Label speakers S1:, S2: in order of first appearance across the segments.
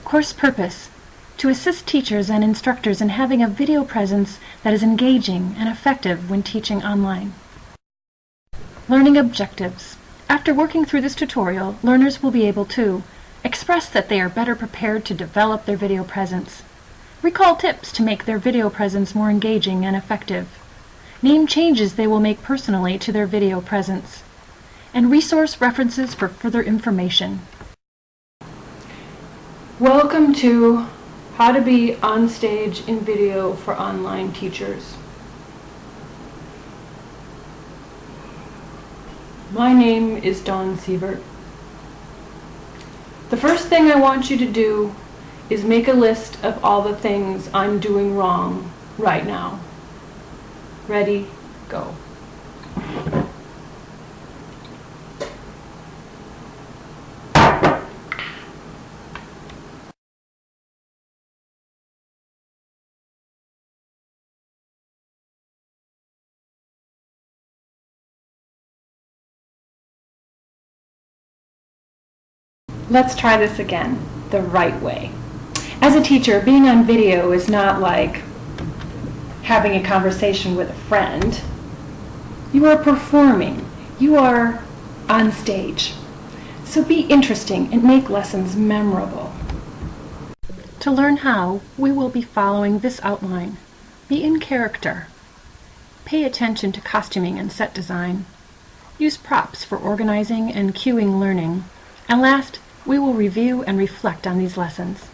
S1: Course purpose: to assist teachers and instructors in having a video presence that is engaging and effective when teaching online. Learning objectives: after working through this tutorial, learners will be able to express that they are better prepared to develop their video presence, recall tips to make their video presence more engaging and effective, name changes they will make personally to their video presence, and resource references for further information. Welcome to How to Be on Stage in Video for Online Teachers. My name is Dawn Sievert. The first thing I want you to do is make a list of all the things I'm doing wrong right now. Ready, go. Let's try this again, the right way. As a teacher, being on video is not like having a conversation with a friend. You are performing. You are on stage. So be interesting and make lessons memorable. To learn how, we will be following this outline. Be in character. Pay attention to costuming and set design. Use props for organizing and cueing learning. And last, we will review and reflect on these lessons.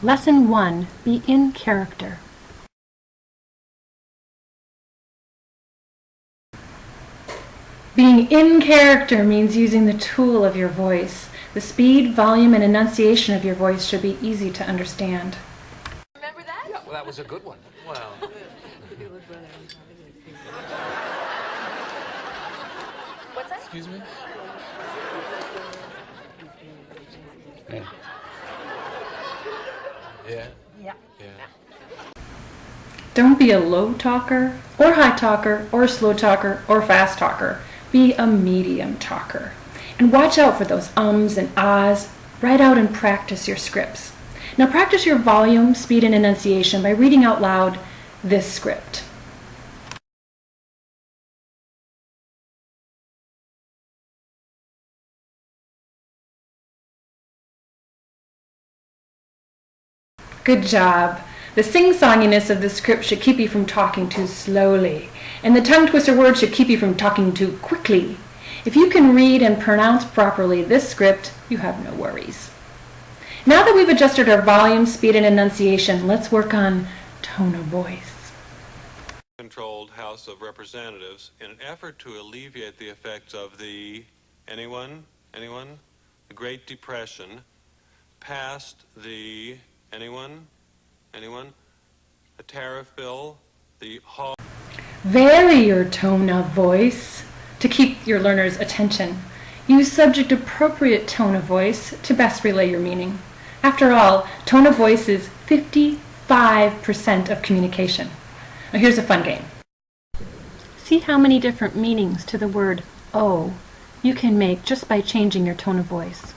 S1: Lesson 1. Be in character. Being in character means using the tool of your voice. The speed, volume, and enunciation of your voice should be easy to understand.
S2: Remember that?
S3: Yeah, well, that was a good one. Well.
S2: What's that?
S3: Excuse me? Yeah. Yeah?
S2: Yeah.
S3: Yeah.
S1: Don't be a low talker, or high talker, or slow talker, or fast talker. Be a medium talker. And watch out for those ums and ahs. Write out and practice your scripts. Now practice your volume, speed, and enunciation by reading out loud this script. Good job. The sing-songiness of the script should keep you from talking too slowly, and the tongue-twister words should keep you from talking too quickly. If you can read and pronounce properly this script, you have no worries. Now that we've adjusted our volume, speed, and enunciation, let's work on tone of voice.
S4: Controlled House of Representatives in an effort to alleviate the effects of the the Great Depression, passed the a tariff bill, the
S1: Vary your tone of voice to keep your learners' attention. Use subject-appropriate tone of voice to best relay your meaning. After all, tone of voice is 55% of communication. Now here's a fun game. See how many different meanings to the word "oh" you can make just by changing your tone of voice.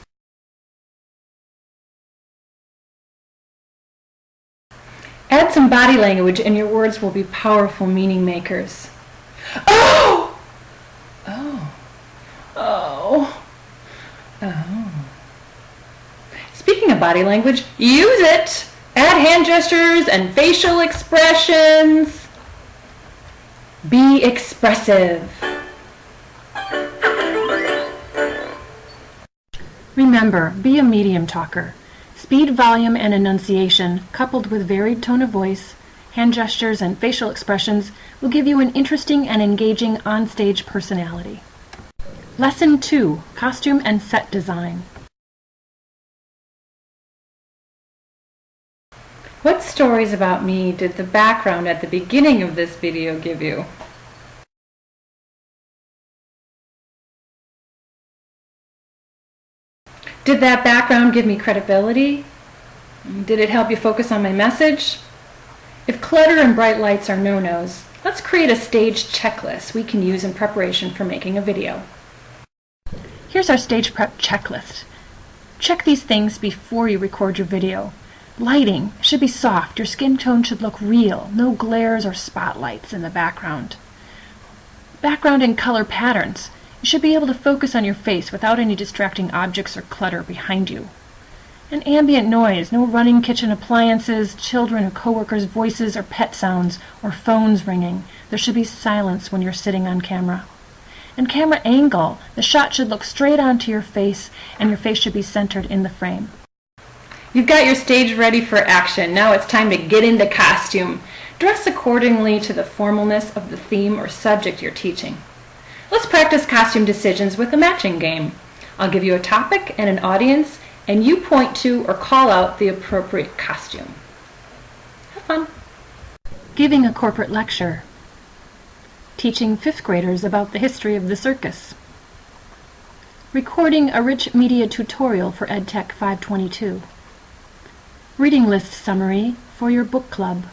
S1: Add some body language and your words will be powerful meaning makers. Oh! Oh. Oh. Oh. Speaking of body language, use it! Add hand gestures and facial expressions. Be expressive. Remember, be a medium talker. Speed, volume, and enunciation, coupled with varied tone of voice, hand gestures, and facial expressions, will give you an interesting and engaging on-stage personality. Lesson 2. Costume and Set Design. What stories about me did the background at the beginning of this video give you? Did that background give me credibility? Did it help you focus on my message? If clutter and bright lights are no-nos, let's create a stage checklist we can use in preparation for making a video. Here's our stage prep checklist. Check these things before you record your video. Lighting should be soft. Your skin tone should look real. No glares or spotlights in the background. Background and color patterns. You should be able to focus on your face without any distracting objects or clutter behind you. And ambient noise. No running kitchen appliances, children or coworkers' voices or pet sounds, or phones ringing. There should be silence when you're sitting on camera. And camera angle. The shot should look straight onto your face, and your face should be centered in the frame. You've got your stage ready for action. Now it's time to get into costume. Dress accordingly to the formalness of the theme or subject you're teaching. Let's practice costume decisions with a matching game. I'll give you a topic and an audience, and you point to or call out the appropriate costume. Have fun. Giving a corporate lecture. Teaching 5th graders about the history of the circus. Recording a rich media tutorial for EdTech 522. Reading list summary for your book club.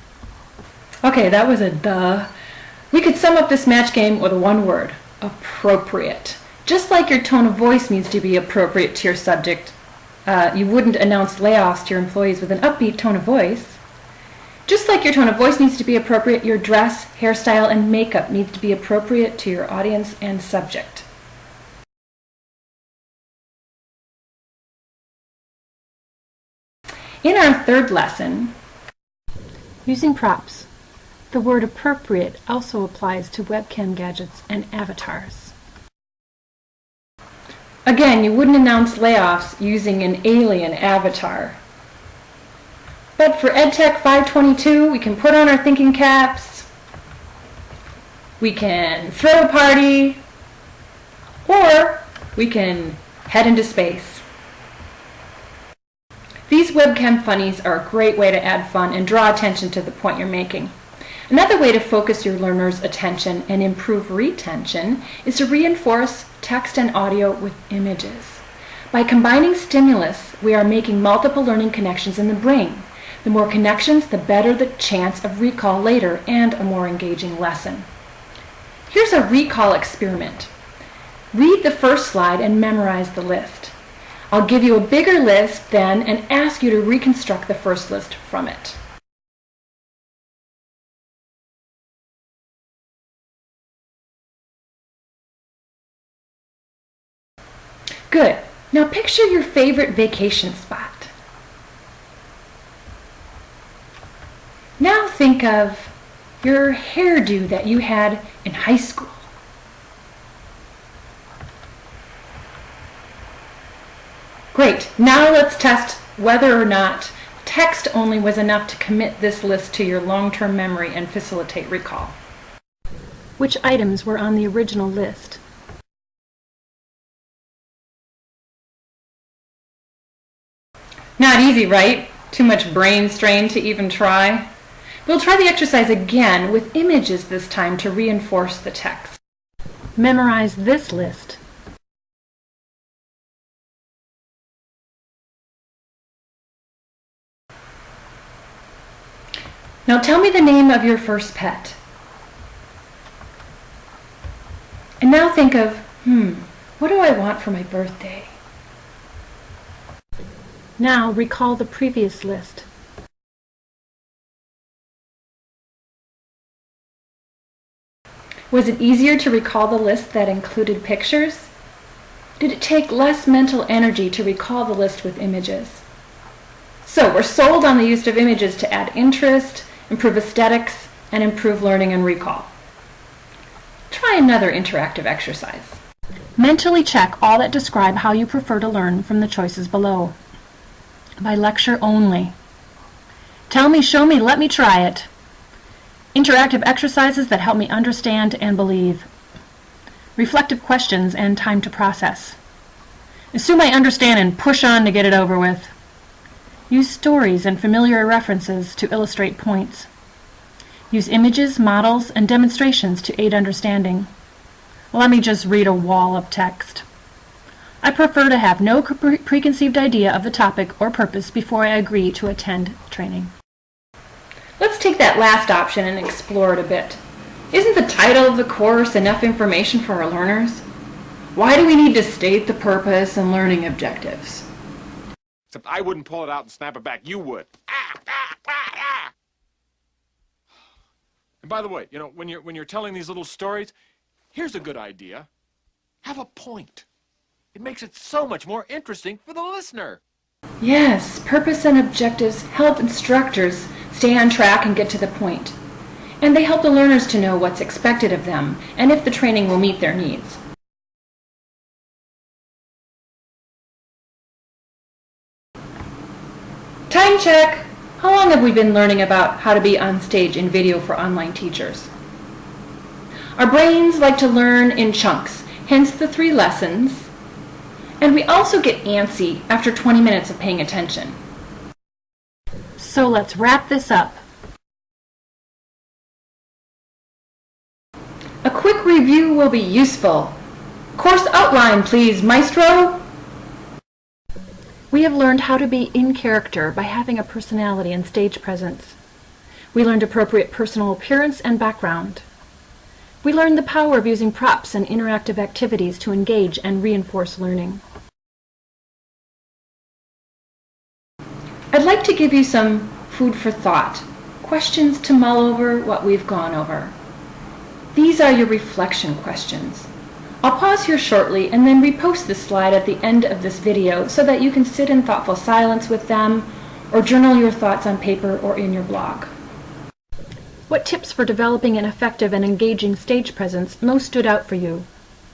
S1: Okay, that was a duh. We could sum up this match game with one word: appropriate. Just like your tone of voice needs to be appropriate to your subject, you wouldn't announce layoffs to your employees with an upbeat tone of voice. Just like your tone of voice needs to be appropriate, your dress, hairstyle, and makeup needs to be appropriate to your audience and subject. In our 3rd lesson, using props, the word appropriate also applies to webcam gadgets and avatars. Again, you wouldn't announce layoffs using an alien avatar. But for EdTech 522, we can put on our thinking caps, we can throw a party, or we can head into space. These webcam funnies are a great way to add fun and draw attention to the point you're making. Another way to focus your learners' attention and improve retention is to reinforce text and audio with images. By combining stimulus, we are making multiple learning connections in the brain. The more connections, the better the chance of recall later and a more engaging lesson. Here's a recall experiment. Read the first slide and memorize the list. I'll give you a bigger list then and ask you to reconstruct the first list from it. Good. Now picture your favorite vacation spot. Now think of your hairdo that you had in high school. Great. Now let's test whether or not text only was enough to commit this list to your long-term memory and facilitate recall. Which items were on the original list? Not easy, right? Too much brain strain to even try. We'll try the exercise again with images this time to reinforce the text. Memorize this list. Now tell me the name of your first pet. And now think of, what do I want for my birthday? Now recall the previous list. Was it easier to recall the list that included pictures? Did it take less mental energy to recall the list with images? So we're sold on the use of images to add interest, improve aesthetics, and improve learning and recall. Try another interactive exercise. Mentally check all that describe how you prefer to learn from the choices below. By lecture only. Tell me, show me, let me try it. Interactive exercises that help me understand and believe. Reflective questions and time to process. Assume I understand and push on to get it over with. Use stories and familiar references to illustrate points. Use images, models, and demonstrations to aid understanding. Let me just read a wall of text. I prefer to have no preconceived idea of the topic or purpose before I agree to attend training. Let's take that last option and explore it a bit. Isn't the title of the course enough information for our learners? Why do we need to state the purpose and learning objectives?
S5: Except I wouldn't pull it out and snap it back. You would. And by the way, you know, when you're telling these little stories, here's a good idea. Have a point. It makes it so much more interesting for the listener.
S1: Yes, purpose and objectives help instructors stay on track and get to the point. And they help the learners to know what's expected of them and if the training will meet their needs. Time check! How long have we been learning about how to be on stage in video for online teachers? Our brains like to learn in chunks, hence the 3 lessons, and we also get antsy after 20 minutes of paying attention. So let's wrap this up. A quick review will be useful. Course outline, please, Maestro. We have learned how to be in character by having a personality and stage presence. We learned appropriate personal appearance and background. We learned the power of using props and interactive activities to engage and reinforce learning. I'd like to give you some food for thought, questions to mull over what we've gone over. These are your reflection questions. I'll pause here shortly and then repost this slide at the end of this video so that you can sit in thoughtful silence with them or journal your thoughts on paper or in your blog. What tips for developing an effective and engaging stage presence most stood out for you,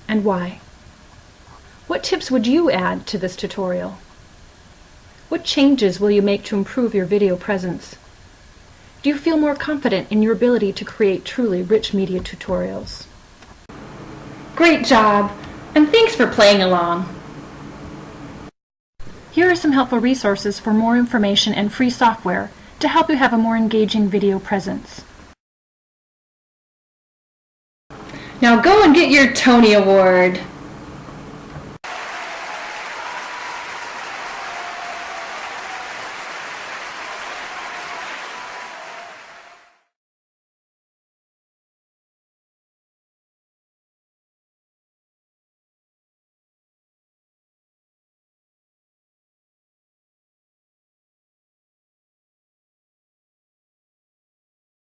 S1: and why? What tips would you add to this tutorial? What changes will you make to improve your video presence? Do you feel more confident in your ability to create truly rich media tutorials? Great job, and thanks for playing along. Here are some helpful resources for more information and free software to help you have a more engaging video presence. Now go and get your Tony Award.